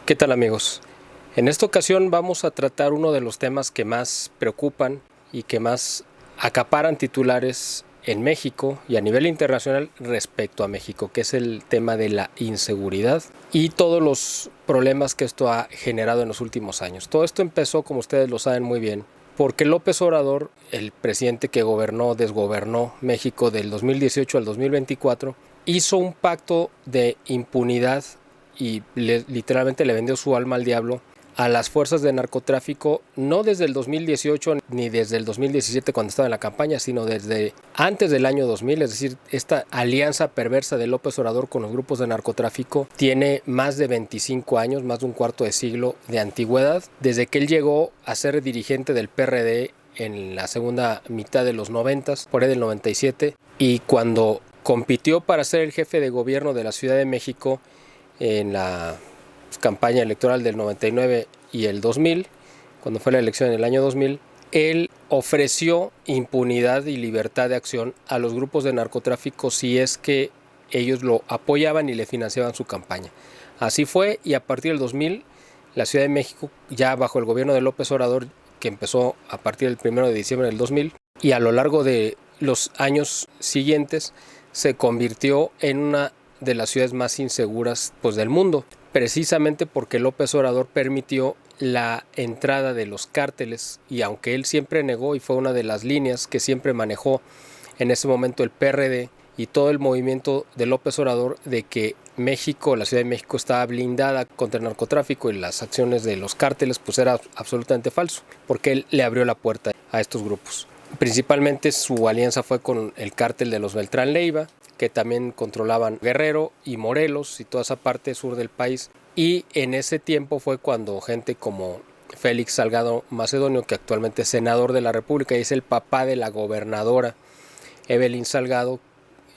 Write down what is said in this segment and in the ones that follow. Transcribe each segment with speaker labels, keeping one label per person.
Speaker 1: ¿Qué tal, amigos? En esta ocasión vamos a tratar uno de los temas que más preocupan y que más acaparan titulares en México y a nivel internacional respecto a México, que es el tema de la inseguridad y todos los problemas que esto ha generado en los últimos años. Todo esto empezó, como ustedes lo saben muy bien, porque López Obrador, el presidente que desgobernó México del 2018 al 2024, hizo un pacto de impunidad y literalmente le vendió su alma al diablo a las fuerzas de narcotráfico, no desde el 2018 ni desde el 2017 cuando estaba en la campaña, sino desde antes del año 2000, es decir, esta alianza perversa de López Obrador con los grupos de narcotráfico tiene más de 25 años, más de un cuarto de siglo de antigüedad, desde que él llegó a ser dirigente del PRD en la segunda mitad de los 90, por ahí del 97, y cuando compitió para ser el jefe de gobierno de la Ciudad de México en la campaña electoral del 99 y el 2000, cuando fue la elección en el año 2000, él ofreció impunidad y libertad de acción a los grupos de narcotráfico si es que ellos lo apoyaban y le financiaban su campaña. Así fue, y a partir del 2000, la Ciudad de México, ya bajo el gobierno de López Obrador, que empezó a partir del 1 de diciembre del 2000, y a lo largo de los años siguientes, se convirtió en una de las ciudades más inseguras del mundo, precisamente porque López Obrador permitió la entrada de los cárteles, y aunque él siempre negó y fue una de las líneas que siempre manejó en ese momento el PRD y todo el movimiento de López Obrador de que México, la Ciudad de México estaba blindada contra el narcotráfico y las acciones de los cárteles, pues era absolutamente falso, porque él le abrió la puerta a estos grupos. Principalmente su alianza fue con el cártel de los Beltrán Leiva, que también controlaban Guerrero y Morelos y toda esa parte sur del país. Y en ese tiempo fue cuando gente como Félix Salgado Macedonio, que actualmente es senador de la República y es el papá de la gobernadora Evelyn Salgado,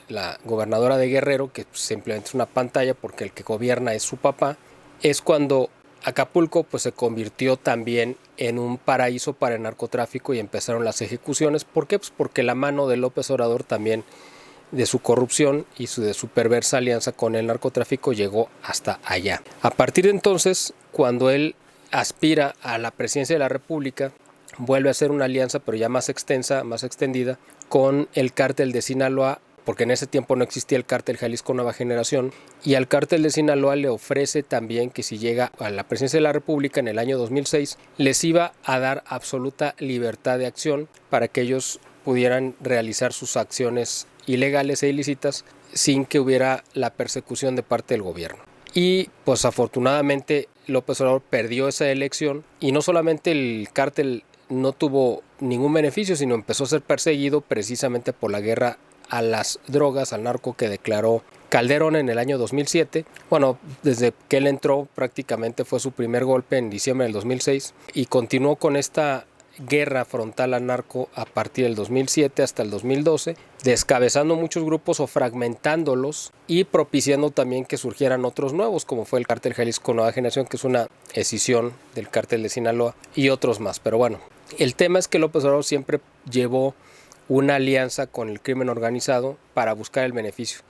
Speaker 1: la gobernadora de Guerrero, que simplemente es una pantalla porque el que gobierna es su papá, es cuando Acapulco se convirtió también en un paraíso para el narcotráfico y empezaron las ejecuciones. ¿Por qué? Pues porque la mano de López Obrador también, de su corrupción y de su perversa alianza con el narcotráfico, llegó hasta allá. A partir de entonces, cuando él aspira a la presidencia de la República, vuelve a hacer una alianza, pero ya más extensa, más extendida, con el cártel de Sinaloa, porque en ese tiempo no existía el cártel Jalisco Nueva Generación, y al cártel de Sinaloa le ofrece también que si llega a la presidencia de la República en el año 2006, les iba a dar absoluta libertad de acción para que ellos pudieran realizar sus acciones ilegales e ilícitas sin que hubiera la persecución de parte del gobierno. Y pues afortunadamente López Obrador perdió esa elección, y no solamente el cártel no tuvo ningún beneficio, sino empezó a ser perseguido precisamente por la guerra a las drogas, al narco que declaró Calderón en el año 2007. Bueno, desde que él entró prácticamente fue su primer golpe en diciembre del 2006, y continuó con esta guerra frontal al narco a partir del 2007 hasta el 2012, descabezando muchos grupos o fragmentándolos y propiciando también que surgieran otros nuevos, como fue el cártel Jalisco Nueva Generación, que es una escisión del cártel de Sinaloa, y otros más. Pero bueno, el tema es que López Obrador siempre llevó una alianza con el crimen organizado para buscar el beneficio.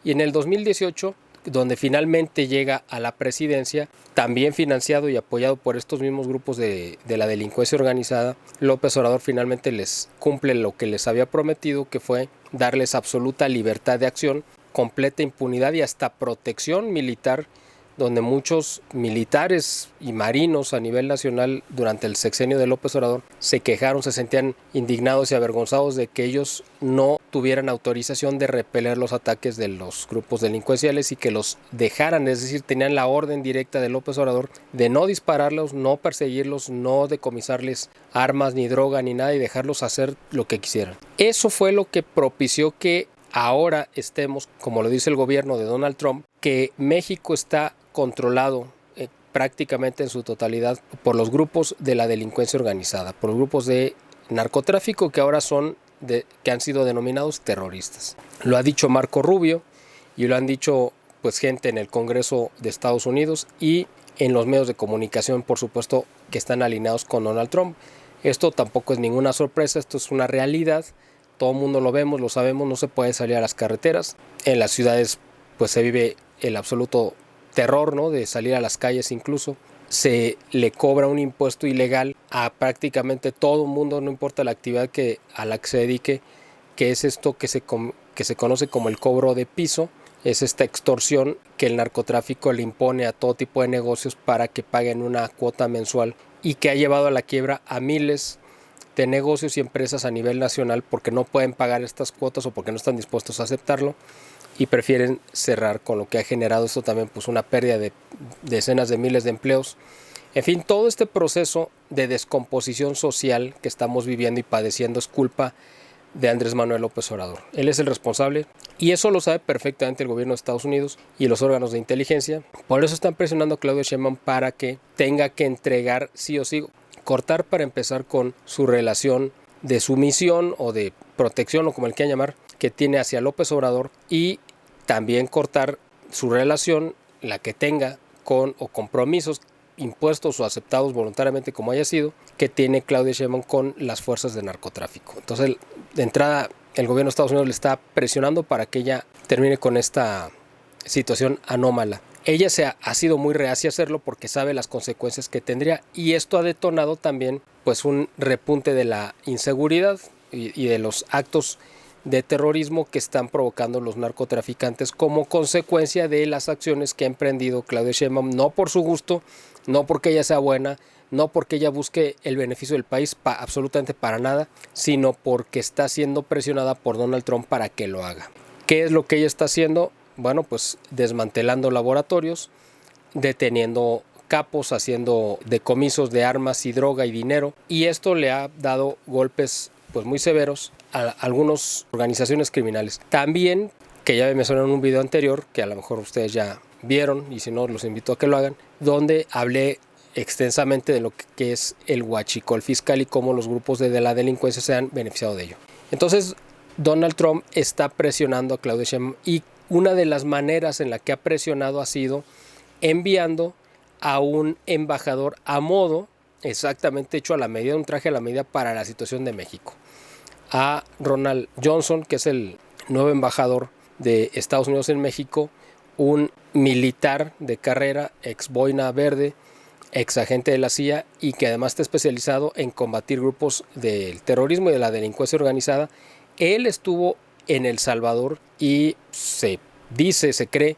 Speaker 1: Y en el 2018, donde finalmente llega a la presidencia, también financiado y apoyado por estos mismos grupos de la delincuencia organizada, López Obrador finalmente les cumple lo que les había prometido, que fue darles absoluta libertad de acción, completa impunidad y hasta protección militar, donde muchos militares y marinos a nivel nacional durante el sexenio de López Obrador se quejaron, se sentían indignados y avergonzados de que ellos no tuvieran autorización de repeler los ataques de los grupos delincuenciales y que los dejaran, es decir, tenían la orden directa de López Obrador de no dispararlos, no perseguirlos, no decomisarles armas ni droga ni nada, y dejarlos hacer lo que quisieran. Eso fue lo que propició que ahora estemos, como lo dice el gobierno de Donald Trump, que México está controlado prácticamente en su totalidad por los grupos de la delincuencia organizada, por los grupos de narcotráfico que ahora que han sido denominados terroristas. Lo ha dicho Marco Rubio y lo han dicho gente en el Congreso de Estados Unidos y en los medios de comunicación, por supuesto, que están alineados con Donald Trump. Esto tampoco es ninguna sorpresa, esto es una realidad. Todo el mundo lo vemos, lo sabemos, no se puede salir a las carreteras. En las ciudades se vive el absoluto terror, ¿no?, de salir a las calles incluso. Se le cobra un impuesto ilegal a prácticamente todo el mundo, no importa la actividad a la que se dedique, que es esto que se conoce como el cobro de piso. Es esta extorsión que el narcotráfico le impone a todo tipo de negocios para que paguen una cuota mensual y que ha llevado a la quiebra a miles de negocios y empresas a nivel nacional porque no pueden pagar estas cuotas o porque no están dispuestos a aceptarlo y prefieren cerrar, con lo que ha generado esto también pues una pérdida de decenas de miles de empleos. En fin, todo este proceso de descomposición social que estamos viviendo y padeciendo es culpa de Andrés Manuel López Obrador. Él es el responsable y eso lo sabe perfectamente el gobierno de Estados Unidos y los órganos de inteligencia. Por eso están presionando a Claudia Sheinbaum para que tenga que entregar sí o sí, cortar para empezar con su relación de sumisión o de protección o como el quieran llamar, que tiene hacia López Obrador, y también cortar su relación, la que tenga con o compromisos impuestos o aceptados voluntariamente como haya sido, que tiene Claudia Sheinbaum con las fuerzas de narcotráfico. Entonces, de entrada, el gobierno de Estados Unidos le está presionando para que ella termine con esta situación anómala. Ella ha sido muy reacia a hacerlo porque sabe las consecuencias que tendría, y esto ha detonado también pues un repunte de la inseguridad y de los actos de terrorismo que están provocando los narcotraficantes como consecuencia de las acciones que ha emprendido Claudia Sheinbaum, no por su gusto, no porque ella sea buena, no porque ella busque el beneficio del país, absolutamente para nada, sino porque está siendo presionada por Donald Trump para que lo haga. ¿Qué es lo que ella está haciendo? Bueno, pues desmantelando laboratorios, deteniendo capos, haciendo decomisos de armas y droga y dinero, y esto le ha dado golpes pues muy severos a algunas organizaciones criminales. También, que ya me mencioné en un video anterior, que a lo mejor ustedes ya vieron, y si no los invito a que lo hagan, donde hablé extensamente de lo que es el huachicol fiscal y cómo los grupos de la delincuencia se han beneficiado de ello. Entonces, Donald Trump está presionando a Claudia Sheinbaum, y una de las maneras en la que ha presionado ha sido enviando a un embajador a modo, exactamente hecho a la medida, un traje a la medida para la situación de México, a Ronald Johnson, que es el nuevo embajador de Estados Unidos en México, un militar de carrera, ex boina verde, ex agente de la CIA, y que además está especializado en combatir grupos del terrorismo y de la delincuencia organizada. Él estuvo en El Salvador y se cree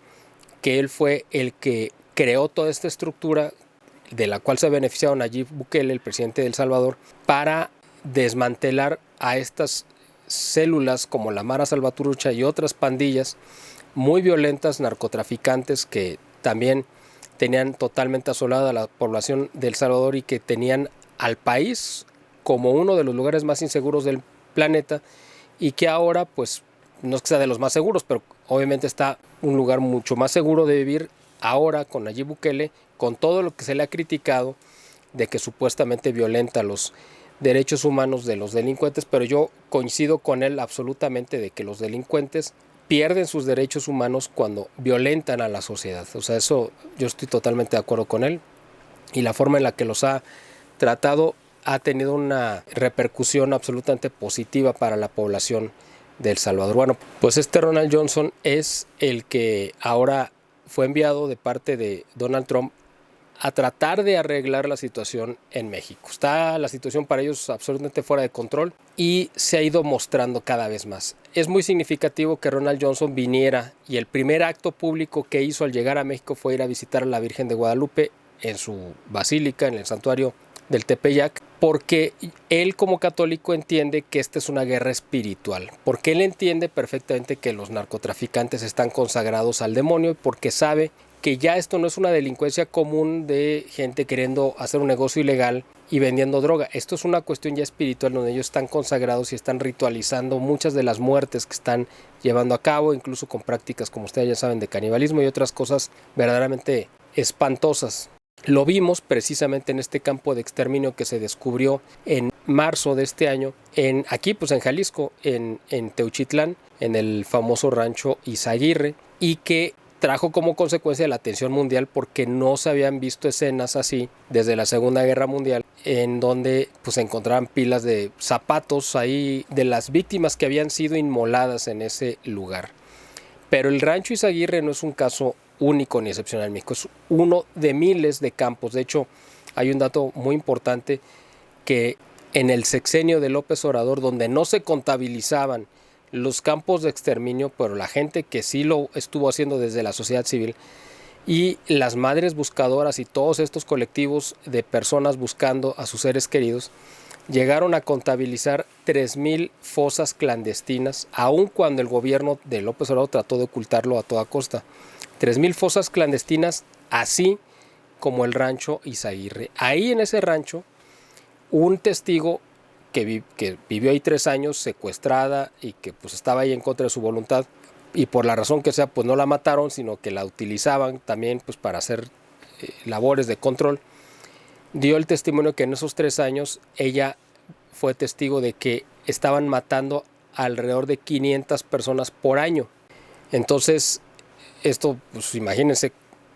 Speaker 1: que él fue el que creó toda esta estructura de la cual se ha beneficiado Nayib Bukele, el presidente de El Salvador, para desmantelar a estas células como la Mara Salvatrucha y otras pandillas muy violentas, narcotraficantes, que también tenían totalmente asolada a la población de El Salvador y que tenían al país como uno de los lugares más inseguros del planeta, y que ahora pues no es que sea de los más seguros, pero obviamente está un lugar mucho más seguro de vivir ahora con Nayib Bukele, con todo lo que se le ha criticado de que supuestamente violenta los derechos humanos de los delincuentes, pero yo coincido con él absolutamente de que los delincuentes pierden sus derechos humanos cuando violentan a la sociedad. O sea, eso yo estoy totalmente de acuerdo con él, y la forma en la que los ha tratado ha tenido una repercusión absolutamente positiva para la población de El Salvador. Bueno, pues este Ronald Johnson es el que ahora fue enviado de parte de Donald Trump a tratar de arreglar la situación en México. Está la situación para ellos absolutamente fuera de control y se ha ido mostrando cada vez más. Es muy significativo que Ronald Johnson viniera, y el primer acto público que hizo al llegar a México fue ir a visitar a la Virgen de Guadalupe en su basílica, en el santuario del Tepeyac, porque él como católico entiende que esta es una guerra espiritual, porque él entiende perfectamente que los narcotraficantes están consagrados al demonio, porque sabe que ya esto no es una delincuencia común de gente queriendo hacer un negocio ilegal y vendiendo droga. Esto es una cuestión ya espiritual, donde ellos están consagrados y están ritualizando muchas de las muertes que están llevando a cabo, incluso con prácticas, como ustedes ya saben, de canibalismo y otras cosas verdaderamente espantosas. Lo vimos precisamente en este campo de exterminio que se descubrió en marzo de este año, aquí pues en Jalisco, en Teuchitlán, en el famoso rancho Izaguirre, y que trajo como consecuencia la atención mundial porque no se habían visto escenas así desde la Segunda Guerra Mundial, en donde pues se encontraban pilas de zapatos ahí de las víctimas que habían sido inmoladas en ese lugar. Pero el rancho Izaguirre no es un caso único ni excepcional en México, es uno de miles de campos. De hecho, hay un dato muy importante que en el sexenio de López Obrador, donde no se contabilizaban los campos de exterminio, pero la gente que sí lo estuvo haciendo desde la sociedad civil, y las madres buscadoras y todos estos colectivos de personas buscando a sus seres queridos, llegaron a contabilizar 3,000 fosas clandestinas, aun cuando el gobierno de López Obrador trató de ocultarlo a toda costa. 3,000 fosas clandestinas, así como el rancho Izaguirre. Ahí en ese rancho, un testigo que vivió ahí 3 años secuestrada y que pues estaba ahí en contra de su voluntad, y por la razón que sea, pues no la mataron, sino que la utilizaban también pues para hacer labores de control, dio el testimonio que en esos 3 años ella fue testigo de que estaban matando alrededor de 500 personas por año. Entonces, esto, pues imagínense,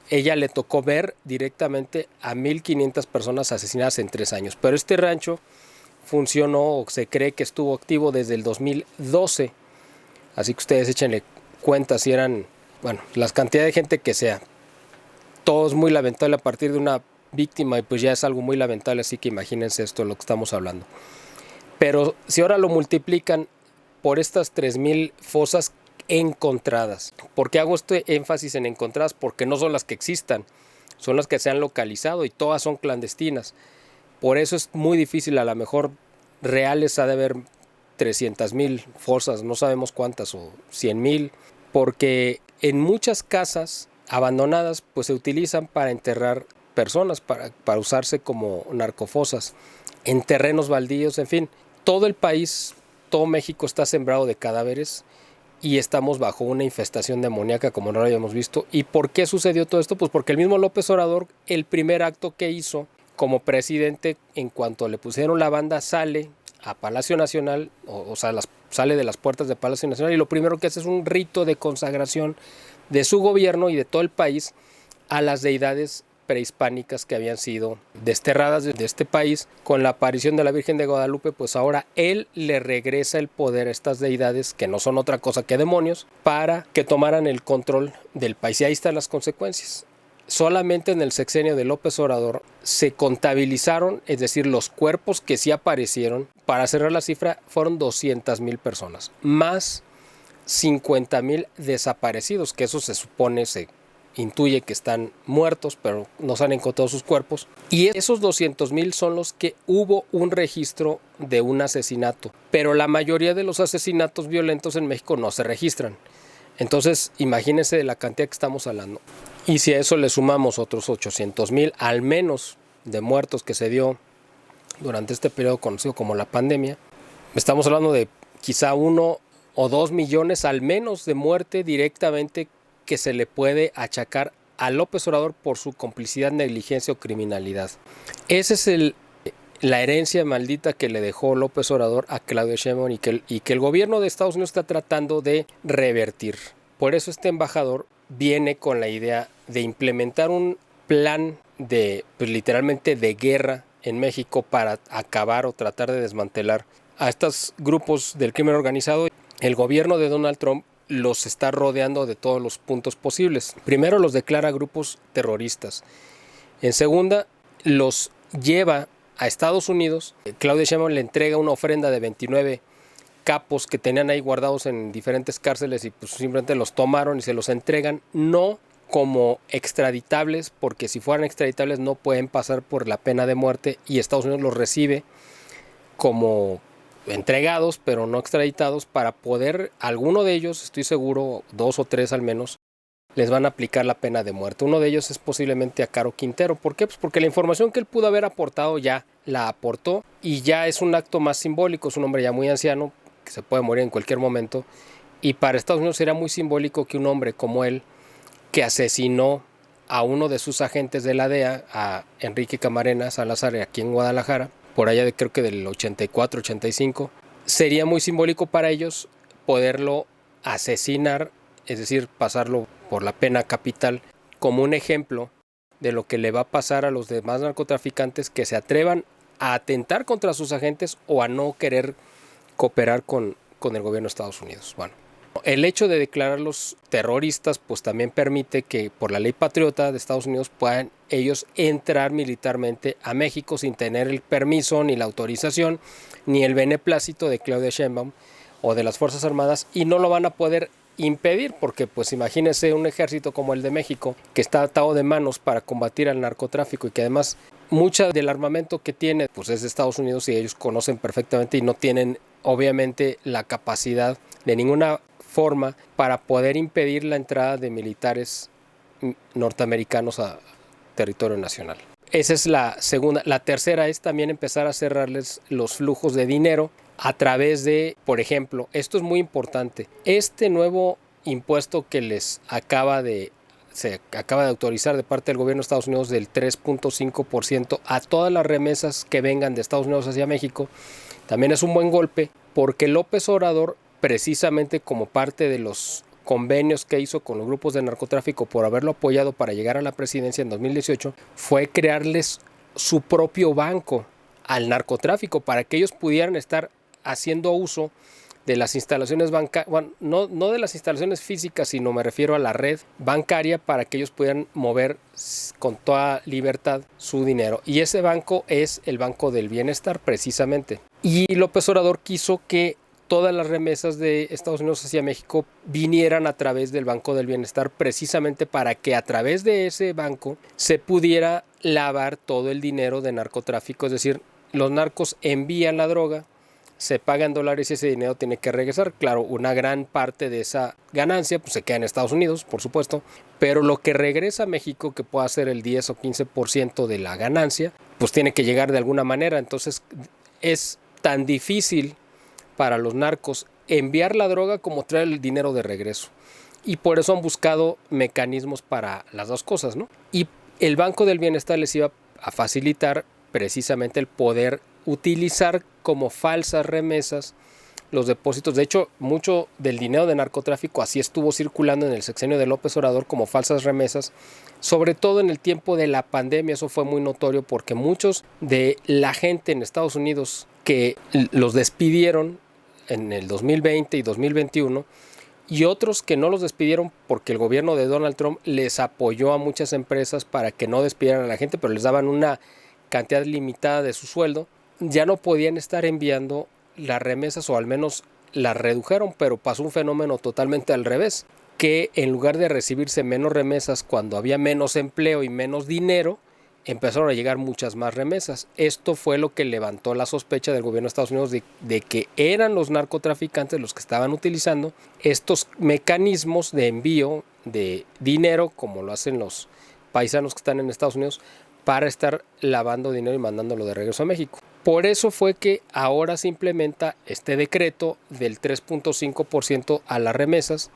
Speaker 1: ella le tocó ver directamente a 1,500 personas asesinadas en 3 años. Pero este rancho funcionó, o se cree que estuvo activo desde el 2012. Así que ustedes échenle cuenta si eran, bueno, las cantidades de gente que sea. Todo es muy lamentable a partir de una víctima y pues ya es algo muy lamentable, así que imagínense esto, lo que estamos hablando. Pero si ahora lo multiplican por estas 3,000 fosas encontradas. ¿Por qué hago este énfasis en encontradas? Porque no son las que existan, son las que se han localizado y todas son clandestinas. Por eso es muy difícil, a lo mejor reales ha de haber 300,000 fosas, no sabemos cuántas, o 100,000, porque en muchas casas abandonadas pues se utilizan para enterrar personas, para usarse como narcofosas, en terrenos baldíos, en fin. Todo el país, todo México está sembrado de cadáveres y estamos bajo una infestación demoníaca como no lo habíamos visto. ¿Y por qué sucedió todo esto? Pues porque el mismo López Obrador, el primer acto que hizo como presidente, en cuanto le pusieron la banda, sale a Palacio Nacional, o sea, sale de las puertas de Palacio Nacional, y lo primero que hace es un rito de consagración de su gobierno y de todo el país a las deidades prehispánicas que habían sido desterradas de este país. Con la aparición de la Virgen de Guadalupe, pues ahora él le regresa el poder a estas deidades, que no son otra cosa que demonios, para que tomaran el control del país. Y ahí están las consecuencias. Solamente en el sexenio de López Obrador se contabilizaron, es decir, los cuerpos que sí aparecieron, para cerrar la cifra, fueron 200,000 personas, más 50,000 desaparecidos, que eso se supone, se intuye que están muertos, pero no se han encontrado sus cuerpos. Y esos 200,000 son los que hubo un registro de un asesinato, pero la mayoría de los asesinatos violentos en México no se registran. Entonces, imagínense de la cantidad que estamos hablando. Y si a eso le sumamos otros 800,000 al menos de muertos que se dio durante este periodo conocido como la pandemia, estamos hablando de quizá 1 o 2 millones al menos de muerte directamente que se le puede achacar a López Obrador por su complicidad, negligencia o criminalidad. Esa es la herencia maldita que le dejó López Obrador a Claudia Sheinbaum y que el gobierno de Estados Unidos está tratando de revertir. Por eso este embajador viene con la idea de implementar un plan de, pues, literalmente de guerra en México para acabar o tratar de desmantelar a estos grupos del crimen organizado. El gobierno de Donald Trump los está rodeando de todos los puntos posibles. Primero, los declara grupos terroristas. En segunda, los lleva a Estados Unidos. Claudia Sheinbaum le entrega una ofrenda de 29 capos que tenían ahí guardados en diferentes cárceles y pues simplemente los tomaron y se los entregan, no como extraditables, porque si fueran extraditables no pueden pasar por la pena de muerte, y Estados Unidos los recibe como entregados pero no extraditados, para poder, alguno de ellos, estoy seguro, 2 o 3 al menos, les van a aplicar la pena de muerte. Uno de ellos es posiblemente a Caro Quintero. ¿Por qué? Pues porque la información que él pudo haber aportado ya la aportó, y ya es un acto más simbólico. Es un hombre ya muy anciano que se puede morir en cualquier momento, y para Estados Unidos sería muy simbólico que un hombre como él, que asesinó a uno de sus agentes de la DEA, a Enrique Camarena Salazar, aquí en Guadalajara, por allá de creo que del 84, 85, sería muy simbólico para ellos poderlo asesinar, es decir, pasarlo por la pena capital, como un ejemplo de lo que le va a pasar a los demás narcotraficantes que se atrevan a atentar contra sus agentes o a no querer cooperar con el gobierno de Estados Unidos. Bueno, El hecho de declararlos terroristas pues también permite que por la ley patriota de Estados Unidos puedan ellos entrar militarmente a México sin tener el permiso ni la autorización ni el beneplácito de Claudia Sheinbaum o de las Fuerzas Armadas, y no lo van a poder impedir porque pues imagínense un ejército como el de México que está atado de manos para combatir al narcotráfico y que además mucha del armamento que tiene pues es de Estados Unidos y ellos conocen perfectamente y no tienen obviamente la capacidad de ninguna forma para poder impedir la entrada de militares norteamericanos a territorio nacional. Esa es la segunda. La tercera es también empezar a cerrarles los flujos de dinero a través de, por ejemplo, esto es muy importante, este nuevo impuesto que se acaba de autorizar de parte del gobierno de Estados Unidos del 3.5% a todas las remesas que vengan de Estados Unidos hacia México, también es un buen golpe porque López Obrador, precisamente como parte de los convenios que hizo con los grupos de narcotráfico por haberlo apoyado para llegar a la presidencia en 2018, fue crearles su propio banco al narcotráfico para que ellos pudieran estar haciendo uso de las instalaciones bancarias, bueno, no de las instalaciones físicas, sino me refiero a la red bancaria para que ellos pudieran mover con toda libertad su dinero. Y ese banco es el Banco del Bienestar, precisamente. Y López Obrador quiso que todas las remesas de Estados Unidos hacia México vinieran a través del Banco del Bienestar, precisamente para que a través de ese banco se pudiera lavar todo el dinero de narcotráfico. Es decir, los narcos envían la droga, se paga en dólares y ese dinero tiene que regresar. Claro, una gran parte de esa ganancia pues se queda en Estados Unidos, por supuesto, pero lo que regresa a México, que pueda ser el 10 o 15% de la ganancia, pues tiene que llegar de alguna manera. Entonces es tan difícil para los narcos enviar la droga como traer el dinero de regreso. Y por eso han buscado mecanismos para las dos cosas, ¿no? Y el Banco del Bienestar les iba a facilitar precisamente el poder utilizar como falsas remesas los depósitos. De hecho, mucho del dinero de narcotráfico así estuvo circulando en el sexenio de López Obrador como falsas remesas, sobre todo en el tiempo de la pandemia. Eso fue muy notorio porque muchos de la gente en Estados Unidos que los despidieron en el 2020 y 2021 y otros que no los despidieron porque el gobierno de Donald Trump les apoyó a muchas empresas para que no despidieran a la gente, pero les daban una cantidad limitada de su sueldo, ya no podían estar enviando las remesas, o al menos las redujeron, pero pasó un fenómeno totalmente al revés, que en lugar de recibirse menos remesas cuando había menos empleo y menos dinero, empezaron a llegar muchas más remesas. Esto fue lo que levantó la sospecha del gobierno de Estados Unidos de que eran los narcotraficantes los que estaban utilizando estos mecanismos de envío de dinero, como lo hacen los paisanos que están en Estados Unidos, para estar lavando dinero y mandándolo de regreso a México. Por eso fue que ahora se implementa este decreto del 3.5% a las remesas,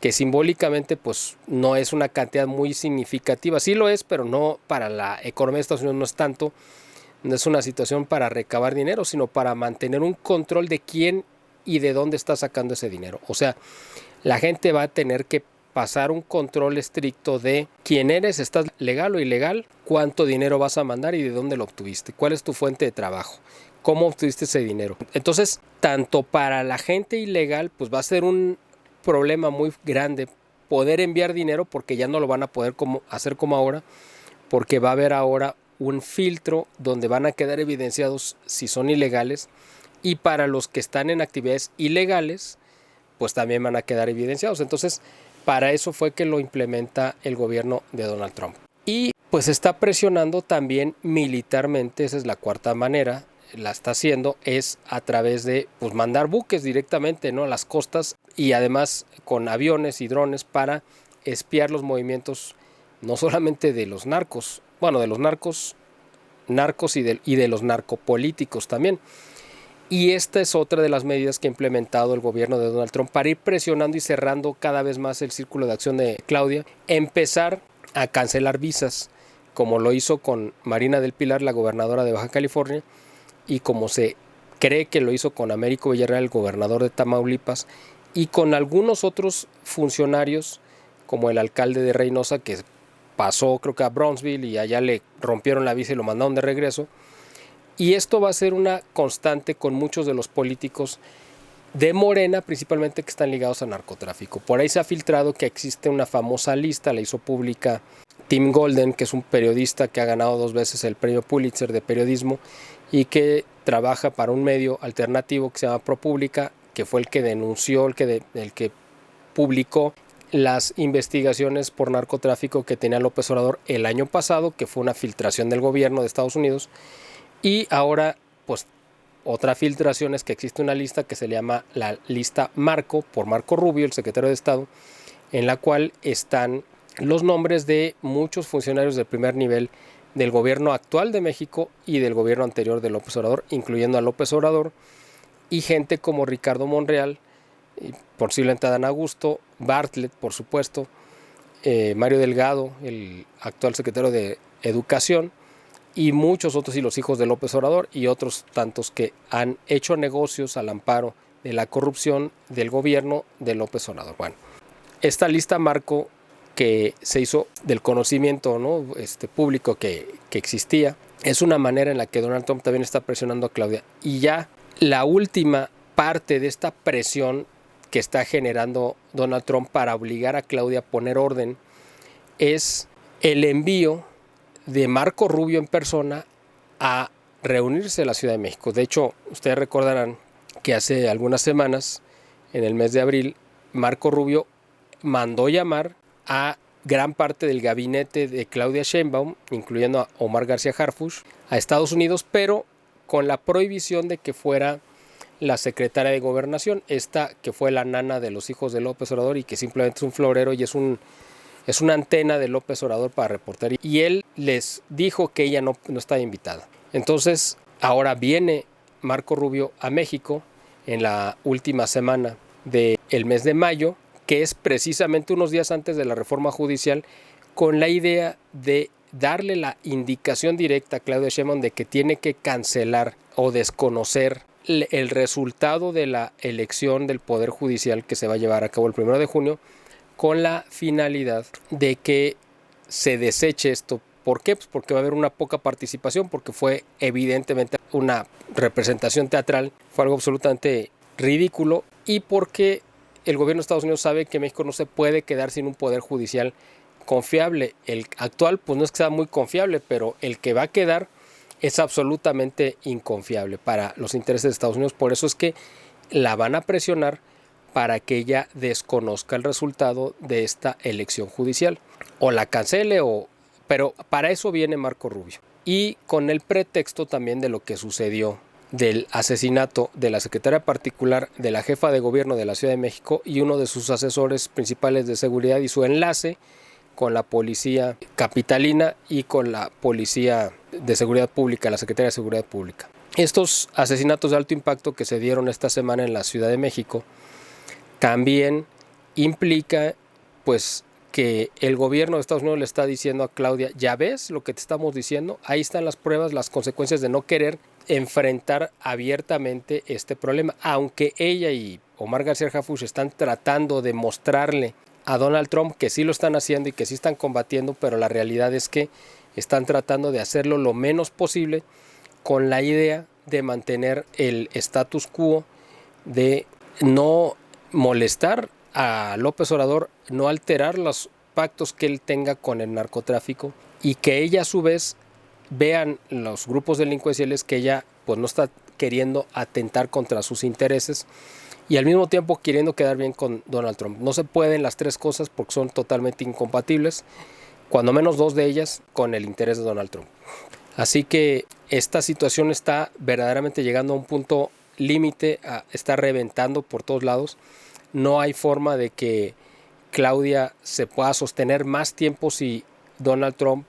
Speaker 1: que simbólicamente pues no es una cantidad muy significativa. Sí lo es, pero no para la economía de Estados Unidos, no es tanto. No es una situación para recabar dinero, sino para mantener un control de quién y de dónde está sacando ese dinero. O sea, la gente va a tener que pasar un control estricto de quién eres, estás legal o ilegal, cuánto dinero vas a mandar y de dónde lo obtuviste, cuál es tu fuente de trabajo, cómo obtuviste ese dinero. Entonces, tanto para la gente ilegal, pues va a ser un problema muy grande poder enviar dinero, porque ya no lo van a poder hacer como ahora, porque va a haber ahora un filtro donde van a quedar evidenciados si son ilegales, y para los que están en actividades ilegales, pues también van a quedar evidenciados. Entonces, para eso fue que lo implementa el gobierno de Donald Trump. Y pues está presionando también militarmente, esa es la cuarta manera, la está haciendo, es a través de pues mandar buques directamente, ¿no?, a las costas, y además con aviones y drones para espiar los movimientos no solamente de los narcos, bueno, de los narcos y de los narcopolíticos también. Y esta es otra de las medidas que ha implementado el gobierno de Donald Trump para ir presionando y cerrando cada vez más el círculo de acción de Claudia, empezar a cancelar visas, como lo hizo con Marina del Pilar, la gobernadora de Baja California, y como se cree que lo hizo con Américo Villarreal, el gobernador de Tamaulipas, y con algunos otros funcionarios, como el alcalde de Reynosa, que pasó creo que a Brownsville y allá le rompieron la visa y lo mandaron de regreso. Y esto va a ser una constante con muchos de los políticos de Morena, principalmente que están ligados al narcotráfico. Por ahí se ha filtrado que existe una famosa lista, la hizo pública Tim Golden, que es un periodista que ha ganado 2 veces el premio Pulitzer de periodismo y que trabaja para un medio alternativo que se llama ProPublica, que fue el que denunció, el que publicó las investigaciones por narcotráfico que tenía López Obrador el año pasado, que fue una filtración del gobierno de Estados Unidos, y ahora pues otra filtración es que existe una lista que se llama la lista Marco, por Marco Rubio, el secretario de Estado, en la cual están los nombres de muchos funcionarios de primer nivel del gobierno actual de México y del gobierno anterior de López Obrador, incluyendo a López Obrador, y gente como Ricardo Monreal, posiblemente Adán Augusto, Bartlett, por supuesto, Mario Delgado, el actual secretario de Educación, y muchos otros, y los hijos de López Obrador, y otros tantos que han hecho negocios al amparo de la corrupción del gobierno de López Obrador. Bueno, esta lista Marco, que se hizo del conocimiento, ¿no?, público que existía, es una manera en la que Donald Trump también está presionando a Claudia. Y ya la última parte de esta presión que está generando Donald Trump para obligar a Claudia a poner orden es el envío de Marco Rubio en persona a reunirse en la Ciudad de México. De hecho, ustedes recordarán que hace algunas semanas, en el mes de abril, Marco Rubio mandó llamar a gran parte del gabinete de Claudia Sheinbaum, incluyendo a Omar García Harfuch, a Estados Unidos, pero con la prohibición de que fuera la secretaria de Gobernación, esta que fue la nana de los hijos de López Obrador y que simplemente es un florero y es una antena de López Obrador para reportar. Y él les dijo que ella no estaba invitada. Entonces, ahora viene Marco Rubio a México en la última semana del mes de mayo, que es precisamente unos días antes de la reforma judicial, con la idea de darle la indicación directa a Claudia Sheinbaum de que tiene que cancelar o desconocer el resultado de la elección del Poder Judicial que se va a llevar a cabo el 1 de junio, con la finalidad de que se deseche esto. ¿Por qué? Pues porque va a haber una poca participación, porque fue evidentemente una representación teatral, fue algo absolutamente ridículo, y porque el gobierno de Estados Unidos sabe que México no se puede quedar sin un poder judicial confiable. El actual pues no es que sea muy confiable, pero el que va a quedar es absolutamente inconfiable para los intereses de Estados Unidos. Por eso es que la van a presionar para que ella desconozca el resultado de esta elección judicial, o la cancele, pero para eso viene Marco Rubio. Y con el pretexto también de lo que sucedió del asesinato de la secretaria particular de la jefa de gobierno de la Ciudad de México y uno de sus asesores principales de seguridad, y su enlace con la policía capitalina y con la policía de seguridad pública, la Secretaría de Seguridad Pública. Estos asesinatos de alto impacto que se dieron esta semana en la Ciudad de México también implica pues que el gobierno de Estados Unidos le está diciendo a Claudia: ya ves lo que te estamos diciendo, ahí están las pruebas, las consecuencias de no querer enfrentar abiertamente este problema, aunque ella y Omar García Harfuch están tratando de mostrarle a Donald Trump que sí lo están haciendo y que sí están combatiendo, pero la realidad es que están tratando de hacerlo lo menos posible, con la idea de mantener el status quo, de no molestar a López Obrador, no alterar los pactos que él tenga con el narcotráfico, y que ella a su vez vean los grupos delincuenciales que ella pues no está queriendo atentar contra sus intereses, y al mismo tiempo queriendo quedar bien con Donald Trump. No se pueden las tres cosas porque son totalmente incompatibles, cuando menos dos de ellas con el interés de Donald Trump. Así que esta situación está verdaderamente llegando a un punto límite, está reventando por todos lados. No hay forma de que Claudia se pueda sostener más tiempo si Donald Trump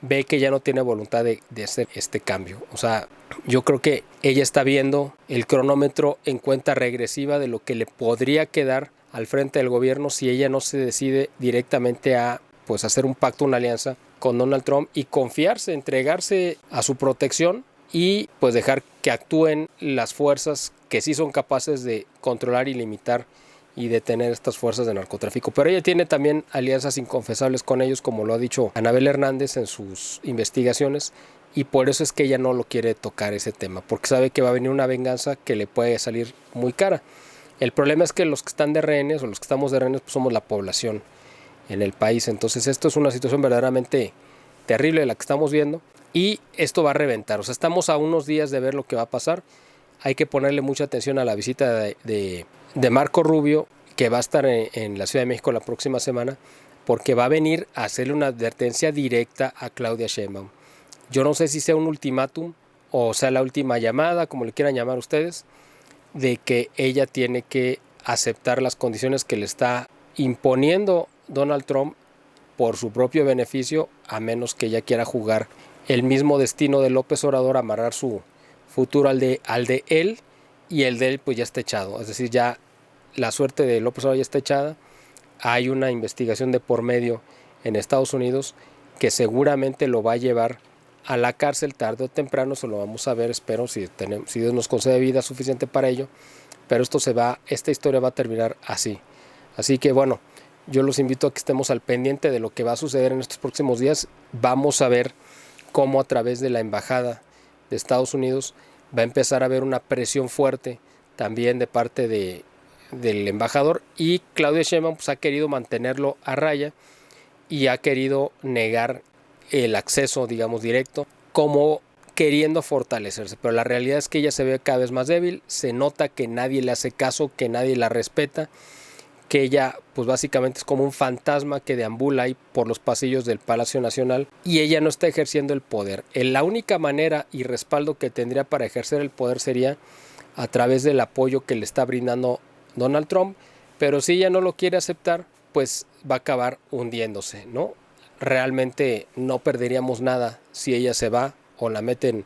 Speaker 1: ve que ya no tiene voluntad de hacer este cambio. O sea, yo creo que ella está viendo el cronómetro en cuenta regresiva de lo que le podría quedar al frente del gobierno si ella no se decide directamente a pues hacer un pacto, una alianza con Donald Trump y confiarse, entregarse a su protección y pues dejar que actúen las fuerzas que sí son capaces de controlar y limitar y detener estas fuerzas de narcotráfico. Pero ella tiene también alianzas inconfesables con ellos, como lo ha dicho Anabel Hernández en sus investigaciones, y por eso es que ella no lo quiere tocar ese tema, porque sabe que va a venir una venganza que le puede salir muy cara. El problema es que los que están de rehenes o los que estamos de rehenes pues somos la población en el país. Entonces esto es una situación verdaderamente terrible la que estamos viendo y esto va a reventar. O sea, estamos a unos días de ver lo que va a pasar. Hay que ponerle mucha atención a la visita de Marco Rubio, que va a estar en la Ciudad de México la próxima semana, porque va a venir a hacerle una advertencia directa a Claudia Sheinbaum. Yo no sé si sea un ultimátum o sea la última llamada, como le quieran llamar ustedes, de que ella tiene que aceptar las condiciones que le está imponiendo Donald Trump por su propio beneficio, a menos que ella quiera jugar el mismo destino de López Obrador, amarrar su futuro al de él, y el de él pues ya está echado. Es decir, ya la suerte de López Obrador ya está echada. Hay una investigación de por medio en Estados Unidos que seguramente lo va a llevar a la cárcel tarde o temprano. Se lo vamos a ver, espero, si Dios nos concede vida suficiente para ello. Pero esta historia va a terminar así. Así que bueno, yo los invito a que estemos al pendiente de lo que va a suceder en estos próximos días. Vamos a ver cómo a través de la embajada de Estados Unidos va a empezar a haber una presión fuerte también de parte del embajador, y Claudia Sheinbaum pues ha querido mantenerlo a raya y ha querido negar el acceso, digamos, directo, como queriendo fortalecerse. Pero la realidad es que ella se ve cada vez más débil, se nota que nadie le hace caso, que nadie la respeta, que ella pues básicamente es como un fantasma que deambula ahí por los pasillos del Palacio Nacional y ella no está ejerciendo el poder. La única manera y respaldo que tendría para ejercer el poder sería a través del apoyo que le está brindando Donald Trump, pero si ella no lo quiere aceptar, pues va a acabar hundiéndose, ¿no? Realmente no perderíamos nada si ella se va o la meten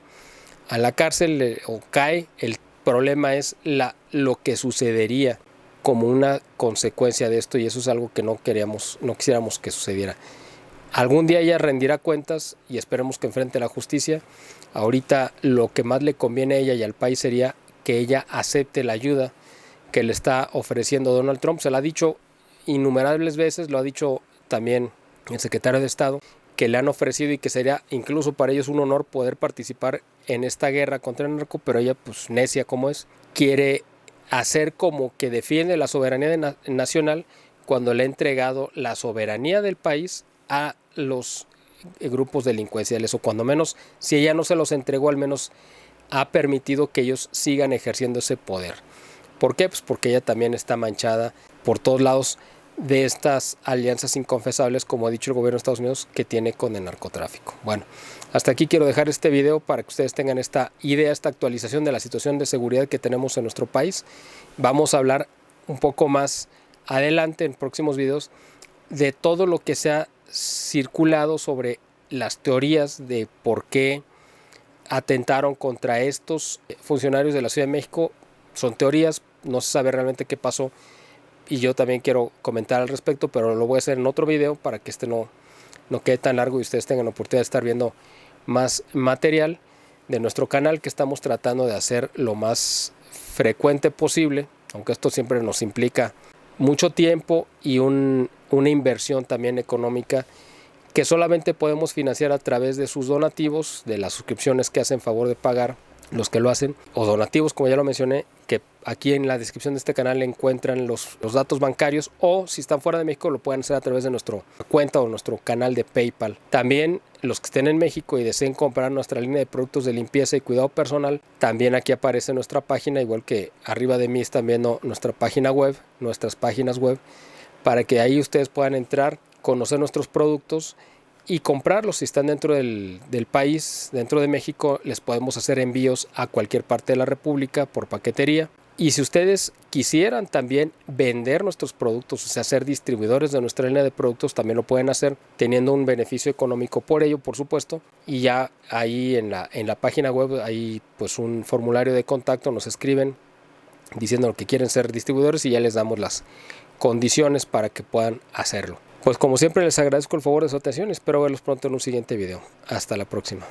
Speaker 1: a la cárcel o cae. El problema es lo que sucedería como una consecuencia de esto, y eso es algo que no quisiéramos que sucediera. Algún día ella rendirá cuentas y esperemos que enfrente la justicia. Ahorita lo que más le conviene a ella y al país sería que ella acepte la ayuda que le está ofreciendo Donald Trump. Se lo ha dicho innumerables veces, lo ha dicho también el secretario de Estado, que le han ofrecido y que sería incluso para ellos un honor poder participar en esta guerra contra el narco, pero ella, pues necia como es, quiere hacer como que defiende la soberanía nacional cuando le ha entregado la soberanía del país a los grupos delincuenciales, o cuando menos, si ella no se los entregó, al menos ha permitido que ellos sigan ejerciendo ese poder. ¿Por qué? Pues porque ella también está manchada por todos lados de estas alianzas inconfesables, como ha dicho el gobierno de Estados Unidos, que tiene con el narcotráfico. Bueno, hasta aquí quiero dejar este video para que ustedes tengan esta idea, esta actualización de la situación de seguridad que tenemos en nuestro país. Vamos a hablar un poco más adelante en próximos videos de todo lo que se ha circulado sobre las teorías de por qué atentaron contra estos funcionarios de la Ciudad de México. Son teorías, no se sabe realmente qué pasó, y yo también quiero comentar al respecto, pero lo voy a hacer en otro video para que este no quede tan largo y ustedes tengan la oportunidad de estar viendo más material de nuestro canal, que estamos tratando de hacer lo más frecuente posible, aunque esto siempre nos implica mucho tiempo y una inversión también económica que solamente podemos financiar a través de sus donativos, de las suscripciones que hacen favor de pagar los que lo hacen, o donativos, como ya lo mencioné, que aquí en la descripción de este canal encuentran los datos bancarios, o si están fuera de México lo pueden hacer a través de nuestra cuenta o nuestro canal de PayPal. También los que estén en México y deseen comprar nuestra línea de productos de limpieza y cuidado personal, también aquí aparece nuestra página, igual que arriba de mí están viendo nuestra página web, nuestras páginas web, para que ahí ustedes puedan entrar, conocer nuestros productos y comprarlos. Si están dentro del país, dentro de México, les podemos hacer envíos a cualquier parte de la República por paquetería. Y si ustedes quisieran también vender nuestros productos, o sea, ser distribuidores de nuestra línea de productos, también lo pueden hacer, teniendo un beneficio económico por ello, por supuesto. Y ya ahí en la página web hay pues un formulario de contacto, nos escriben diciendo que quieren ser distribuidores y ya les damos las condiciones para que puedan hacerlo. Pues como siempre les agradezco el favor de su atención y espero verlos pronto en un siguiente video. Hasta la próxima.